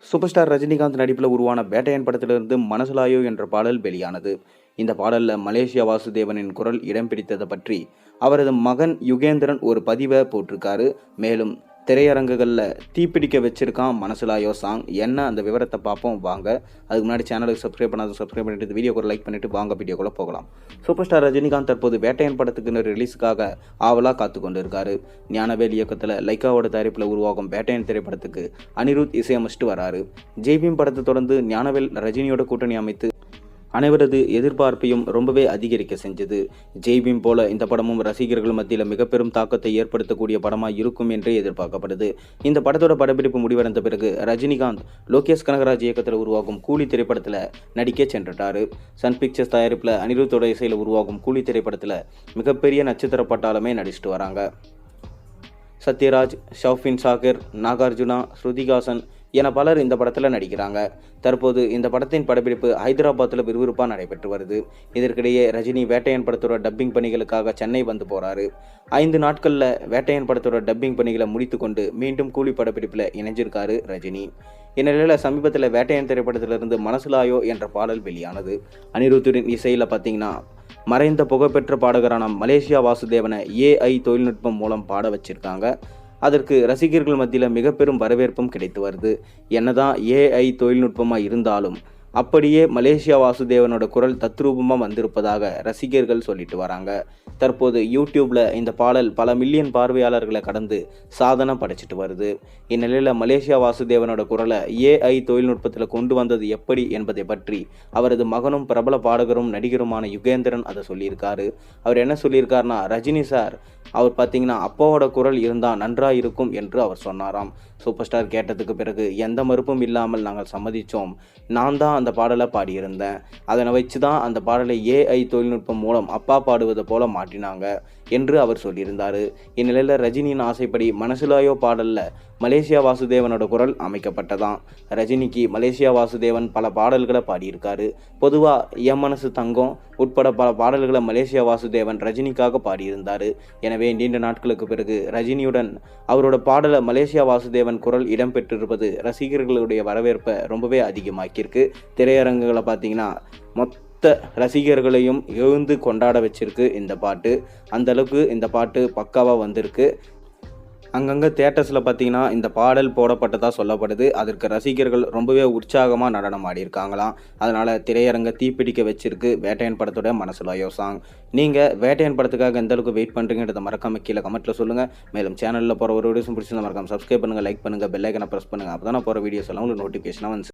Super star Rajinikanth நடிப்பில் உருவான வேட்டையன் படத்திலிருந்து மனசுலாயோ என்ற பாடல் வெளியானது. இந்த பாடலில் மலேசியா வாசுதேவனின் குரல் இடம் பிடித்ததை பற்றி அவரது மகன் யுகேந்திரன் ஒரு பதிவை போட்டிருக்காரு. மேலும் திரையரங்குகளில் தீப்பிடிக்க வச்சிருக்கான் மனசுலாயோ சாங். என்ன அந்த விவரத்தை பார்ப்போம் வாங்க. அதுக்கு முன்னாடி சேனலுக்கு சப்ஸ்கிரைப் பண்ணிட்டு வீடியோக்கு ஒரு லைக் பண்ணிட்டு வாங்க வீடியோக்குள்ள போகலாம். சூப்பர் ஸ்டார் ரஜினிகாந்த் தற்போது வேட்டையன் படத்துக்கு ரிலீஸுக்காக ஆவலாக காத்து கொண்டு இருக்காரு. ஞானவேல் இயக்கத்தில் லைக்காவோட தயாரிப்பில் உருவாகும் வேட்டையன் திரைப்படத்துக்கு அனிருத் இசையமைச்சிட்டு வராரு. ஜெய்பீம் படத்தை தொடர்ந்து ஞானவேல் ரஜினியோட கூட்டணி அமைத்து அனைவரது எதிர்பார்ப்பையும் ரொம்பவே அதிகரிக்க செஞ்சது. ஜெய்பீம் போல இந்த படமும் ரசிகர்கள் மத்தியில் மிக பெரும் தாக்கத்தை ஏற்படுத்தக்கூடிய படமாக இருக்கும் என்று எதிர்பார்க்கப்படுது. இந்த படத்தோட படப்பிடிப்பு முடிவடைந்த பிறகு ரஜினிகாந்த் லோகேஷ் கனகராஜ் இயக்கத்தில் உருவாகும் கூலி திரைப்படத்தில் நடிக்க சென்றுட்டாரு. சன் பிக்சர்ஸ் தயாரிப்பில் அனிருத்தோட இசையில் உருவாகும் கூலி திரைப்படத்தில் மிகப்பெரிய நட்சத்திர பட்டாளமே நடிச்சிட்டு வராங்க. சத்யராஜ், ஷவுஃபின் சாகர், நாகார்ஜுனா, ஸ்ருதிஹாசன் என பலர் இந்த படத்தில் நடிக்கிறாங்க. தற்போது இந்த படத்தின் படப்பிடிப்பு ஹைதராபாத்தில் விறுவிறுப்பாக நடைபெற்று வருது. இதற்கிடையே ரஜினி வேட்டையன் படத்தோட டப்பிங் பணிகளுக்காக சென்னை வந்து போகிறாரு. 5 நாட்களில் வேட்டையன் படத்தோட டப்பிங் பணிகளை முடித்து கொண்டு மீண்டும் கூலி படப்பிடிப்பில் இணைஞ்சிருக்காரு ரஜினி. இந்நிலையில் சமீபத்தில் வேட்டையன் திரைப்படத்திலிருந்து மனசுலாயோ என்ற பாடல் வெளியானது. அனிருத்தின் இசையில் பார்த்தீங்கன்னா மறைந்த புகழ்பெற்ற பாடகரான மலேசியா வாசுதேவனை AI தொழில்நுட்பம் மூலம் பாட வச்சிருக்காங்க. அதற்கு ரசிகர்கள் மத்தியில் மிக பெரும் வரவேற்பும் கிடைத்து வருது. என்னதான் AI தொழில்நுட்பமாக இருந்தாலும் அப்படியே மலேசியா வாசுதேவனோட குரல் தத்ரூபமாக வந்திருப்பதாக ரசிகர்கள் சொல்லிட்டு வராங்க. தற்போது யூடியூப்ல இந்த பாடல் பல மில்லியன் பார்வையாளர்களை கடந்து சாதனை படைச்சிட்டு வருது. இந்நிலையில் மலேசியா வாசுதேவனோட குரலை AI தொழில்நுட்பத்தில் கொண்டு வந்தது எப்படி என்பதை பற்றி அவரது மகனும் பிரபல பாடகரும் நடிகருமான யுகேந்திரன் அதை சொல்லியிருக்காரு. அவர் என்ன சொல்லியிருக்காருன்னா, ரஜினி சார் அவர் பார்த்தீங்கன்னா அப்பாவோட குரல் இருந்தால் நன்றாக இருக்கும் என்று அவர் சொன்னாராம். சூப்பர் ஸ்டார் கேட்டதுக்கு பிறகு எந்த மறுப்பும் இல்லாமல் நாங்கள் சம்மதித்தோம். நான் தான் அந்த பாடலை பாடியிருந்தேன். அதனை வச்சு தான் அந்த பாடலை AI தொழில்நுட்பம் மூலம் அப்பா பாடுவதை போல மாற்றினாங்க என்று அவர் சொல்லியிருந்தார். இந்நிலையில் ரஜினியின் ஆசைப்படி மனசுலாயோ பாடலில் மலேசியா வாசுதேவனோட குரல் அமைக்கப்பட்டதாம். ரஜினிக்கு மலேசியா வாசுதேவன் பல பாடல்களை பாடியிருக்காரு. பொதுவாக என் மனசு தங்கம் உட்பட பல பாடல்களை மலேசியா வாசுதேவன் ரஜினிக்காக பாடியிருந்தார். எனவே நீண்ட நாட்களுக்கு பிறகு ரஜினியுடன் அவரோட பாடலை மலேசியா வாசுதேவன் குரல் இடம்பெற்றிருப்பது ரசிகர்களுடைய வரவேற்பை ரொம்பவே அதிகமாக்கியிருக்கு. திரையரங்குகளை பார்த்தீங்கன்னா மொத்த ரசிகர்களையும் எழுந்து கொண்டாட வச்சிருக்கு இந்த பாட்டு. அந்த அளவுக்கு இந்த பாட்டு பக்காவாக வந்திருக்கு. அங்கங்கே தியேட்டர்ஸில் பார்த்தீங்கன்னா இந்த பாடல் போடப்பட்டதாக சொல்லப்படுது. அதற்கு ரசிகர்கள் ரொம்பவே உற்சாகமாக நடனம் ஆடியிருக்காங்களாம். அதனால் திரையரங்கை தீப்பிடிக்க வச்சிருக்கு வேட்டையன் படத்தோட மனசுலாயோ சாங். நீங்கள் வேட்டையன் படத்துக்காக எந்த அளவுக்கு வெயிட் பண்ணுறீங்கன்றதை மறக்காம கீழே கமெண்ட்டில் சொல்லுங்கள். மேலும் சேனலில் போகிற ஒரு வீடியோஸும் பிடிச்சிருந்தா மறக்காம சப்ஸ்கிரைப் பண்ணுங்கள், லைக் பண்ணுங்கள், பெல் ஐக்கனை ப்ரெஸ் பண்ணுங்கள். அப்போ தான் போகிற வீடியோஸ் எல்லாம் உங்களுக்கு நோட்டிஃபிகேஷனாக வந்து